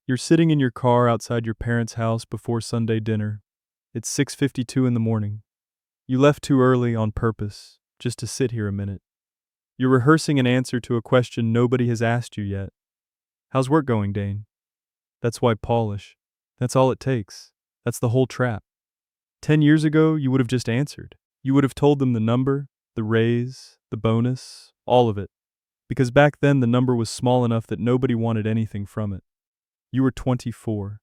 You're sitting in your car outside your parents' house before Sunday dinner. It's 6:52 in the morning. You left too early on purpose, just to sit here a minute. You're rehearsing an answer to a question nobody has asked you yet. How's work going, Dane? That's white polish. That's all it takes. That's the whole trap. 10 years ago, you would have just answered. You would have told them the number, the raise, the bonus, all of it. Because back then the number was small enough that nobody wanted anything from it. You were 24.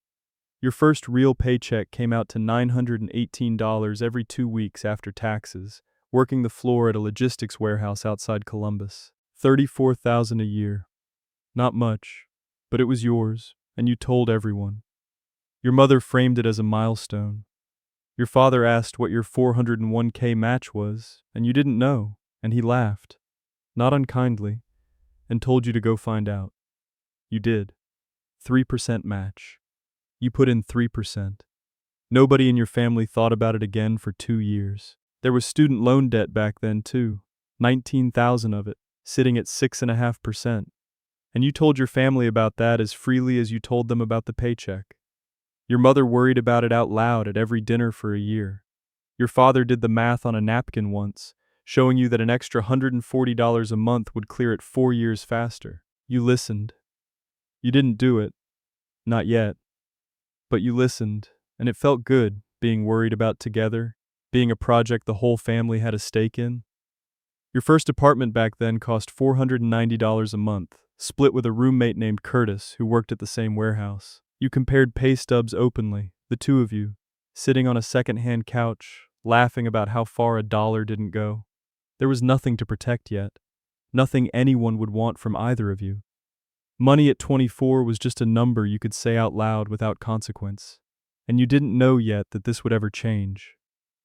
Your first real paycheck came out to $918 every 2 weeks after taxes, working the floor at a logistics warehouse outside Columbus. $34,000 a year. Not much, but it was yours, and you told everyone. Your mother framed it as a milestone. Your father asked what your 401k match was, and you didn't know, and he laughed, not unkindly, and told you to go find out. You did. 3% match. You put in 3%. Nobody in your family thought about it again for 2 years. There was student loan debt back then too, 19,000 of it, sitting at 6.5%. And you told your family about that as freely as you told them about the paycheck. Your mother worried about it out loud at every dinner for a year. Your father did the math on a napkin once, showing you that an extra $140 a month would clear it 4 years faster. You listened. You didn't do it. Not yet. But you listened, and it felt good, being worried about together, being a project the whole family had a stake in. Your first apartment back then cost $490 a month, split with a roommate named Curtis who worked at the same warehouse. You compared pay stubs openly, the two of you, sitting on a second-hand couch, laughing about how far a dollar didn't go. There was nothing to protect yet, nothing anyone would want from either of you. Money at 24 was just a number you could say out loud without consequence, and you didn't know yet that this would ever change.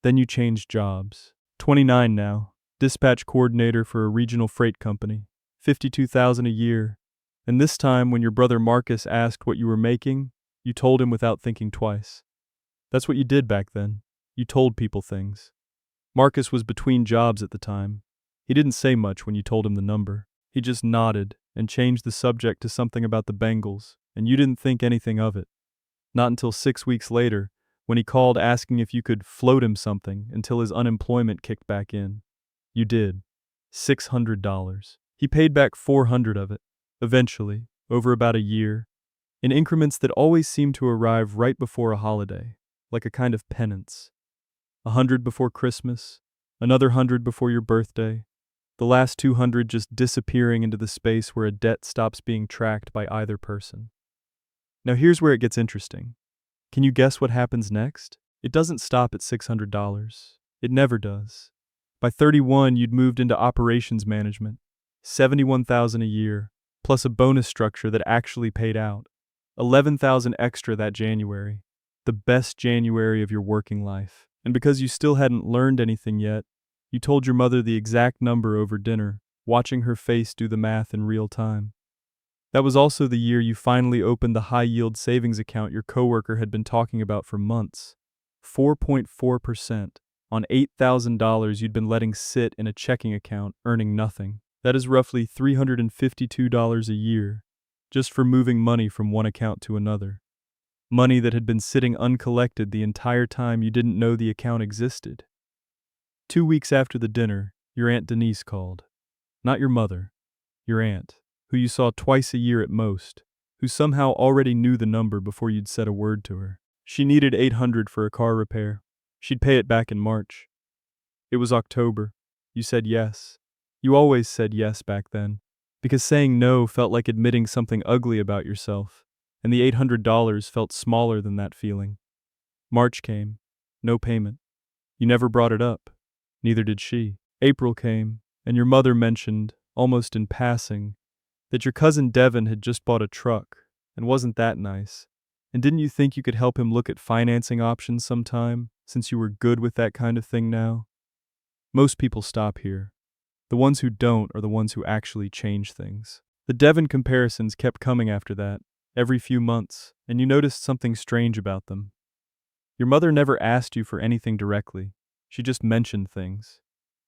Then you changed jobs. 29 now, dispatch coordinator for a regional freight company, $52,000 a year. And this time, when your brother Marcus asked what you were making, you told him without thinking twice. That's what you did back then. You told people things. Marcus was between jobs at the time. He didn't say much when you told him the number. He just nodded and changed the subject to something about the Bengals, and you didn't think anything of it. Not until 6 weeks later, when he called asking if you could float him something until his unemployment kicked back in. You did. $600. He paid back $400 of it. Eventually, over about a year, in increments that always seemed to arrive right before a holiday, like a kind of penance. 100 before Christmas, another 100 before your birthday, the last 200 just disappearing into the space where a debt stops being tracked by either person. Now here's where it gets interesting. Can you guess what happens next? It doesn't stop at $600. It never does. By 31, you'd moved into operations management, $71,000 a year, plus a bonus structure that actually paid out. $11,000 extra that January. The best January of your working life. And because you still hadn't learned anything yet, you told your mother the exact number over dinner, watching her face do the math in real time. That was also the year you finally opened the high-yield savings account your coworker had been talking about for months. 4.4% on $8,000 you'd been letting sit in a checking account, earning nothing. That is roughly $352 a year, just for moving money from one account to another. Money that had been sitting uncollected the entire time you didn't know the account existed. 2 weeks after the dinner, your Aunt Denise called. Not your mother, your aunt, who you saw twice a year at most, who somehow already knew the number before you'd said a word to her. She needed $800 for a car repair. She'd pay it back in March. It was October. You said yes. You always said yes back then, because saying no felt like admitting something ugly about yourself, and the $800 felt smaller than that feeling. March came. No payment. You never brought it up. Neither did she. April came, and your mother mentioned, almost in passing, that your cousin Devin had just bought a truck, and wasn't that nice. And didn't you think you could help him look at financing options sometime, since you were good with that kind of thing now? Most people stop here. The ones who don't are the ones who actually change things. The Devin comparisons kept coming after that, every few months, and you noticed something strange about them. Your mother never asked you for anything directly. She just mentioned things.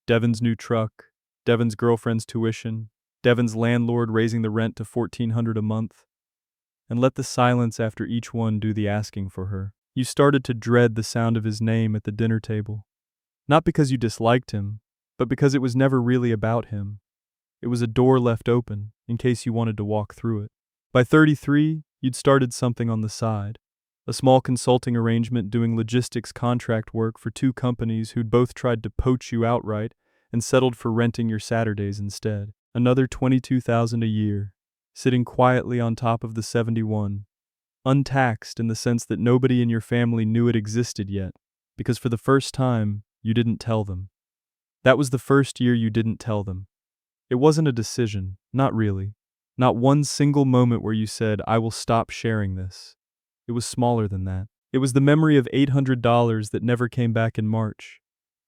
Devin's new truck, Devin's girlfriend's tuition, Devin's landlord raising the rent to $1,400 a month. and let the silence after each one do the asking for her. You started to dread the sound of his name at the dinner table. Not because you disliked him, but because it was never really about him. It was a door left open, in case you wanted to walk through it. By 33, you'd started something on the side. A small consulting arrangement doing logistics contract work for 2 companies who'd both tried to poach you outright and settled for renting your Saturdays instead. Another $22,000 a year, sitting quietly on top of the 71. Untaxed in the sense that nobody in your family knew it existed yet, because for the first time, you didn't tell them. That was the first year you didn't tell them. It wasn't a decision, not really. Not one single moment where you said, I will stop sharing this. It was smaller than that. It was the memory of $800 that never came back in March.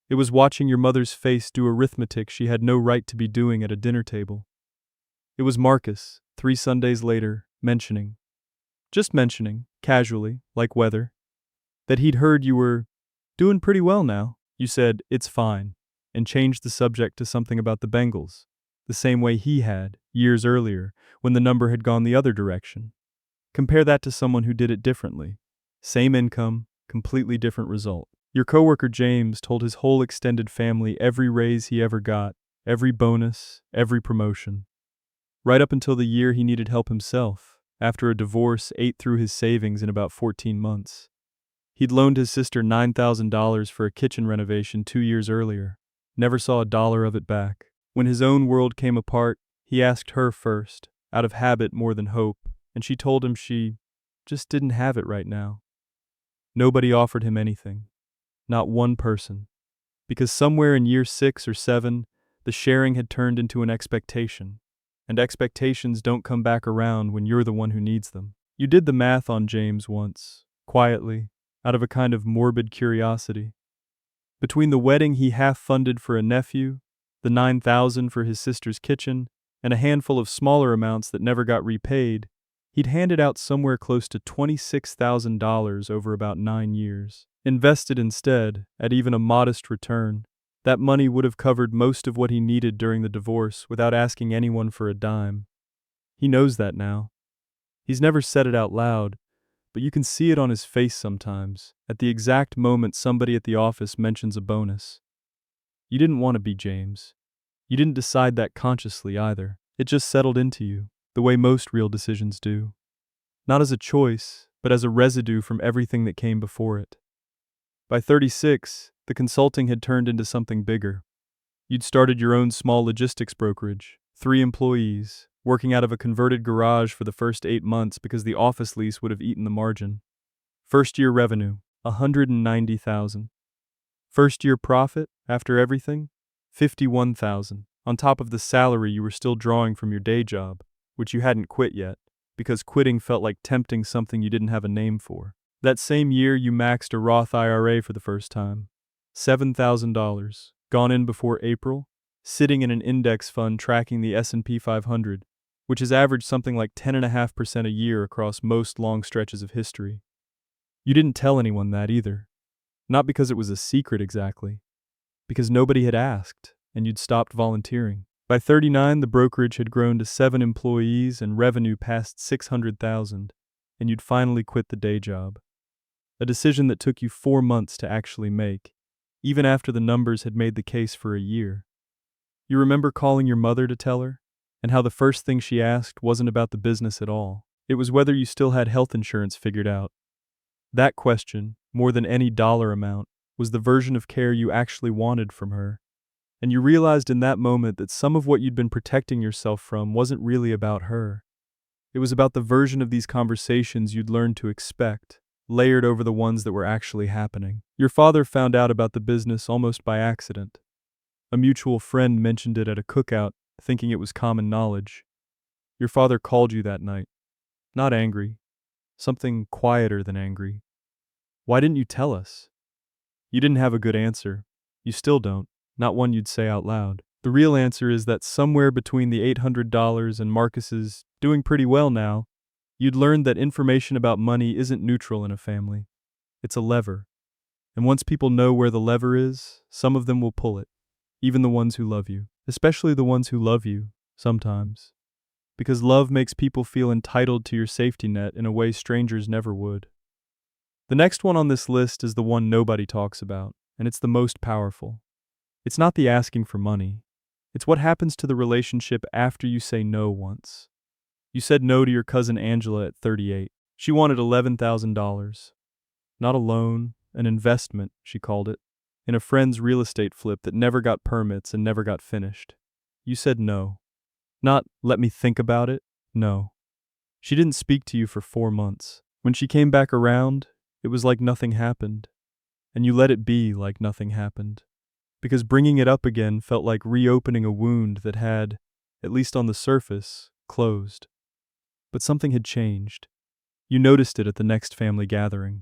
It was watching your mother's face do arithmetic she had no right to be doing at a dinner table. It was Marcus, 3 Sundays later, just mentioning, casually, like weather, that he'd heard you were doing pretty well now. You said, it's fine, and changed the subject to something about the Bengals, the same way he had, years earlier, when the number had gone the other direction. Compare that to someone who did it differently. Same income, completely different result. Your coworker James told his whole extended family every raise he ever got, every bonus, every promotion. Right up until the year he needed help himself, after a divorce ate through his savings in about 14 months. He'd loaned his sister $9,000 for a kitchen renovation 2 years earlier, never saw a dollar of it back. When his own world came apart, he asked her first, out of habit more than hope, and she told him she just didn't have it right now. Nobody offered him anything. Not one person. Because somewhere in year 6 or 7, the sharing had turned into an expectation. And expectations don't come back around when you're the one who needs them. You did the math on James once, quietly, out of a kind of morbid curiosity. Between the wedding he half-funded for a nephew, the $9,000 for his sister's kitchen, and a handful of smaller amounts that never got repaid, he'd handed out somewhere close to $26,000 over about 9 years. Invested instead, at even a modest return, that money would have covered most of what he needed during the divorce without asking anyone for a dime. He knows that now. He's never said it out loud, but you can see it on his face sometimes, at the exact moment somebody at the office mentions a bonus. You didn't want to be James. You didn't decide that consciously either. It just settled into you, the way most real decisions do. Not as a choice, but as a residue from everything that came before it. By 36, the consulting had turned into something bigger. You'd started your own small logistics brokerage, 3 employees, working out of a converted garage for the first 8 months because the office lease would have eaten the margin. First year revenue, $190,000. First year profit, after everything, $51,000, on top of the salary you were still drawing from your day job, which you hadn't quit yet, because quitting felt like tempting something you didn't have a name for. That same year you maxed a Roth IRA for the first time. $7,000, gone in before April, sitting in an index fund tracking the S&P 500, which has averaged something like 10.5% a year across most long stretches of history. You didn't tell anyone that either. Not because it was a secret exactly. Because nobody had asked, and you'd stopped volunteering. By 39, the brokerage had grown to 7 employees and revenue past $600,000, and you'd finally quit the day job. A decision that took you 4 months to actually make, even after the numbers had made the case for a year. You remember calling your mother to tell her, and how the first thing she asked wasn't about the business at all. It was whether you still had health insurance figured out. That question, more than any dollar amount, was the version of care you actually wanted from her. And you realized in that moment that some of what you'd been protecting yourself from wasn't really about her. It was about the version of these conversations you'd learned to expect, layered over the ones that were actually happening. Your father found out about the business almost by accident. A mutual friend mentioned it at a cookout, thinking it was common knowledge. Your father called you that night. Not angry. Something quieter than angry. Why didn't you tell us? You didn't have a good answer. You still don't. Not one you'd say out loud. The real answer is that somewhere between the $800 and Marcus's doing pretty well now, you'd learned that information about money isn't neutral in a family. It's a lever. And once people know where the lever is, some of them will pull it. Even the ones who love you. Especially the ones who love you, sometimes. because love makes people feel entitled to your safety net in a way strangers never would. The next one on this list is the one nobody talks about, and it's the most powerful. It's not the asking for money. It's what happens to the relationship after you say no once. You said no to your cousin Angela at 38. She wanted $11,000. Not a loan, an investment, she called it, in a friend's real estate flip that never got permits and never got finished. You said no. Not, let me think about it, no. She didn't speak to you for 4 months. When she came back around, it was like nothing happened. And you let it be like nothing happened. Because bringing it up again felt like reopening a wound that had, at least on the surface, closed. But something had changed. You noticed it at the next family gathering.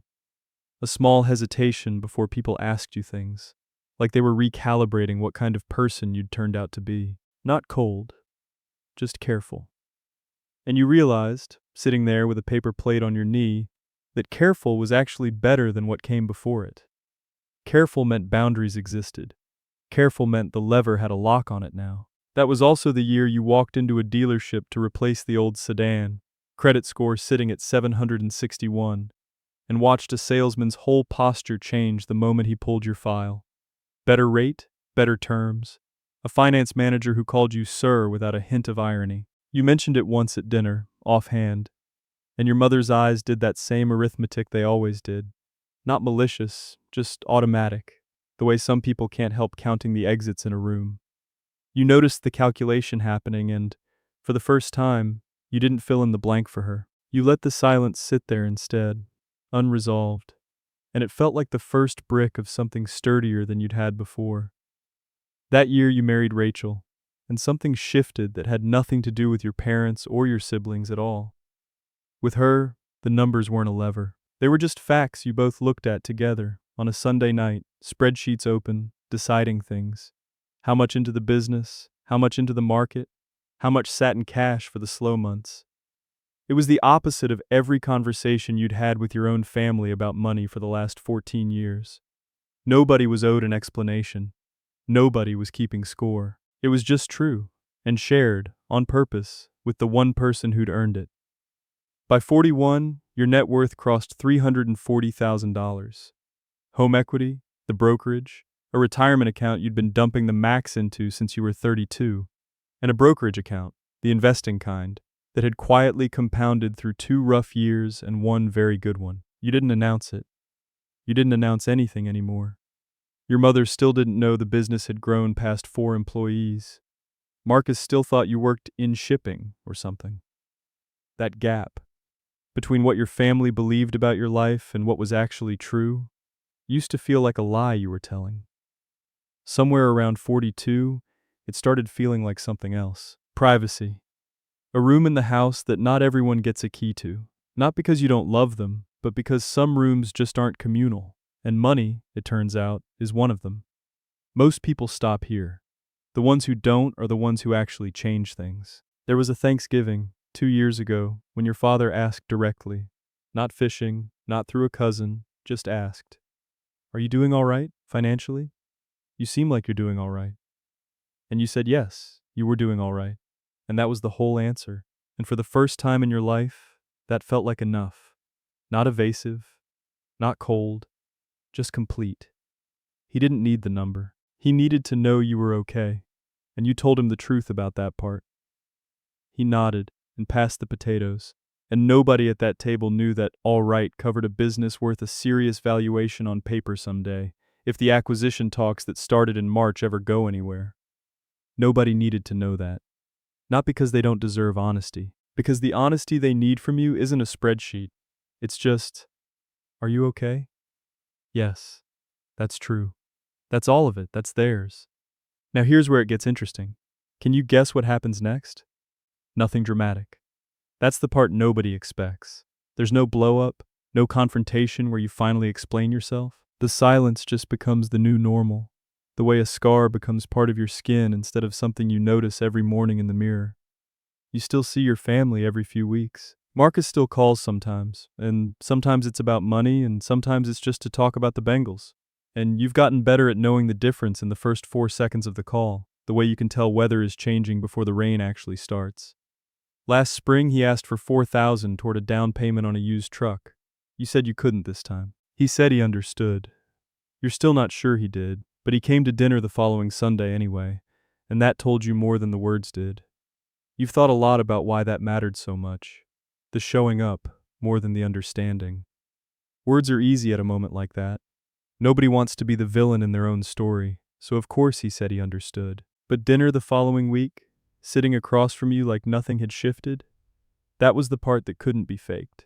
A small hesitation before people asked you things, like they were recalibrating what kind of person you'd turned out to be. Not cold, just careful. And you realized, sitting there with a paper plate on your knee, that careful was actually better than what came before it. Careful meant boundaries existed. Careful meant the lever had a lock on it now. That was also the year you walked into a dealership to replace the old sedan, credit score sitting at 761, and watched a salesman's whole posture change the moment he pulled your file. Better rate, better terms. A finance manager who called you sir without a hint of irony. You mentioned it once at dinner, offhand, and your mother's eyes did that same arithmetic they always did. Not malicious, just automatic, the way some people can't help counting the exits in a room. You noticed the calculation happening and, for the first time, you didn't fill in the blank for her. You let the silence sit there instead, unresolved, and it felt like the first brick of something sturdier than you'd had before. That year you married Rachel, and something shifted that had nothing to do with your parents or your siblings at all. With her, the numbers weren't a lever. They were just facts you both looked at together on a Sunday night, spreadsheets open, deciding things. How much into the business, how much into the market, how much sat in cash for the slow months. It was the opposite of every conversation you'd had with your own family about money for the last 14 years. Nobody was owed an explanation. Nobody was keeping score. It was just true, and shared, on purpose, with the one person who'd earned it. By 41, your net worth crossed $340,000. Home equity, the brokerage, a retirement account you'd been dumping the max into since you were 32, and a brokerage account, the investing kind, that had quietly compounded through 2 rough years and 1 very good one. You didn't announce it. You didn't announce anything anymore. Your mother still didn't know the business had grown past 4 employees. Marcus still thought you worked in shipping or something. That gap between what your family believed about your life and what was actually true used to feel like a lie you were telling. Somewhere around 42, it started feeling like something else. Privacy. A room in the house that not everyone gets a key to. Not because you don't love them, but because some rooms just aren't communal. And money, it turns out, is one of them. Most people stop here. The ones who don't are the ones who actually change things. There was a Thanksgiving, 2 years ago, when your father asked directly, not fishing, not through a cousin, just asked, "Are you doing all right, financially? You seem like you're doing all right." And you said yes, you were doing all right. And that was the whole answer. And for the first time in your life, that felt like enough. Not evasive, not cold, just complete. He didn't need the number. He needed to know you were okay. And you told him the truth about that part. He nodded and passed the potatoes. And nobody at that table knew that all right covered a business worth a serious valuation on paper someday, if the acquisition talks that started in March ever go anywhere. Nobody needed to know that. Not because they don't deserve honesty. Because the honesty they need from you isn't a spreadsheet. It's just, are you okay? Yes, that's true. That's all of it, that's theirs. Now here's where it gets interesting. Can you guess what happens next? Nothing dramatic. That's the part nobody expects. There's no blow-up, no confrontation where you finally explain yourself. The silence just becomes the new normal. The way a scar becomes part of your skin instead of something you notice every morning in the mirror. You still see your family every few weeks. Marcus still calls sometimes, and sometimes it's about money, and sometimes it's just to talk about the Bengals. And you've gotten better at knowing the difference in the first 4 seconds of the call, the way you can tell weather is changing before the rain actually starts. Last spring he asked for $4,000 toward a down payment on a used truck. You said you couldn't this time. He said he understood. You're still not sure he did, but he came to dinner the following Sunday anyway, and that told you more than the words did. You've thought a lot about why that mattered so much. The showing up, more than the understanding. Words are easy at a moment like that. Nobody wants to be the villain in their own story, so of course he said he understood. But dinner the following week, sitting across from you like nothing had shifted, that was the part that couldn't be faked.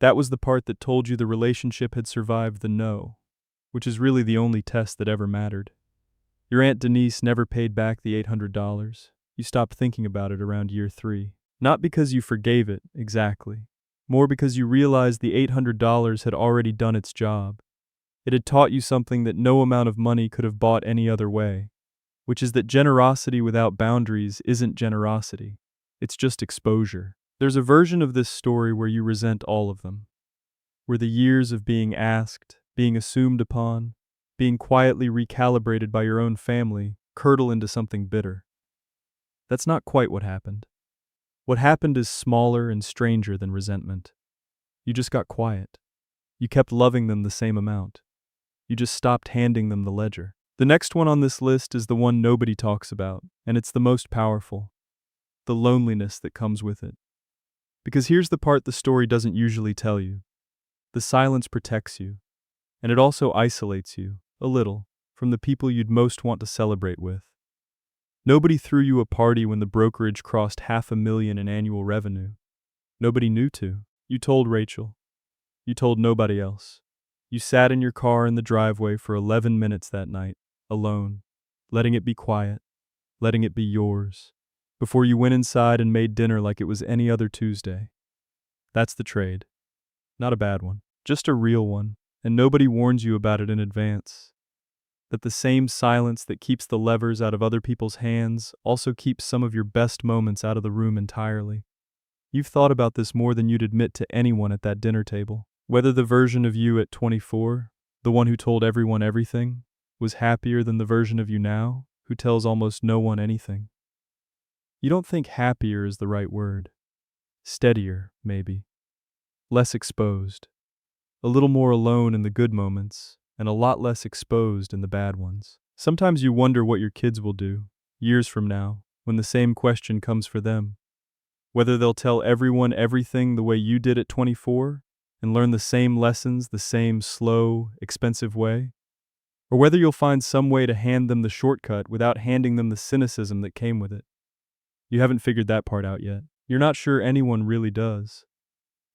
That was the part that told you the relationship had survived the no, which is really the only test that ever mattered. Your Aunt Denise never paid back the $800. You stopped thinking about it around year 3. Not because you forgave it, exactly. More because you realized the $800 had already done its job. It had taught you something that no amount of money could have bought any other way, which is that generosity without boundaries isn't generosity. It's just exposure. There's a version of this story where you resent all of them, where the years of being asked, being assumed upon, being quietly recalibrated by your own family curdle into something bitter. That's not quite what happened. What happened is smaller and stranger than resentment. You just got quiet. You kept loving them the same amount. You just stopped handing them the ledger. The next one on this list is the one nobody talks about, and it's the most powerful. The loneliness that comes with it. Because here's the part the story doesn't usually tell you. The silence protects you, and it also isolates you, a little, from the people you'd most want to celebrate with. Nobody threw you a party when the brokerage crossed $500,000 in annual revenue. Nobody knew to. You told Rachel. You told nobody else. You sat in your car in the driveway for 11 minutes that night, alone, letting it be quiet, letting it be yours, before you went inside and made dinner like it was any other Tuesday. That's the trade. Not a bad one, just a real one, and nobody warns you about it in advance. That the same silence that keeps the levers out of other people's hands also keeps some of your best moments out of the room entirely. You've thought about this more than you'd admit to anyone at that dinner table. Whether the version of you at 24, the one who told everyone everything, was happier than the version of you now, who tells almost no one anything. You don't think happier is the right word. Steadier, maybe. Less exposed. A little more alone in the good moments, and a lot less exposed in the bad ones. Sometimes you wonder what your kids will do, years from now, when the same question comes for them. Whether they'll tell everyone everything the way you did at 24, and learn the same lessons the same slow, expensive way, or whether you'll find some way to hand them the shortcut without handing them the cynicism that came with it. You haven't figured that part out yet. You're not sure anyone really does.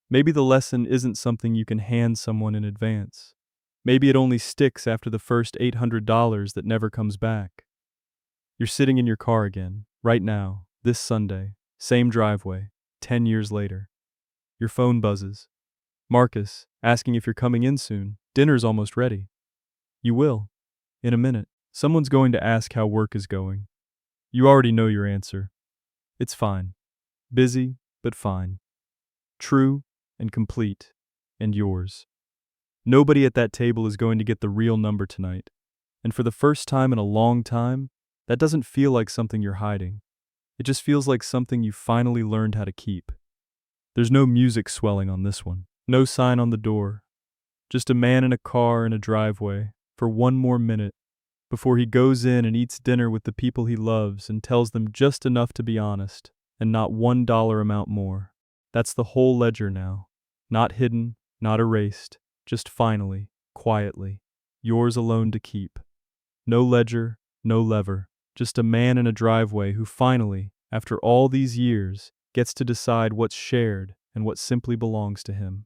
Maybe the lesson isn't something you can hand someone in advance. Maybe it only sticks after the first $800 that never comes back. You're sitting in your car again, right now, this Sunday, same driveway, 10 years later. Your phone buzzes. Marcus, asking if you're coming in soon. Dinner's almost ready. You will. In a minute. Someone's going to ask how work is going. You already know your answer. It's fine. Busy, but fine. True and complete. And yours. Nobody at that table is going to get the real number tonight. And for the first time in a long time, that doesn't feel like something you're hiding. It just feels like something you finally learned how to keep. There's no music swelling on this one. No sign on the door. Just a man in a car in a driveway for one more minute before he goes in and eats dinner with the people he loves and tells them just enough to be honest and not $1 amount more. That's the whole ledger now. Not hidden, not erased, just finally, quietly, yours alone to keep. No ledger, no lever, just a man in a driveway who finally, after all these years, gets to decide what's shared and what simply belongs to him.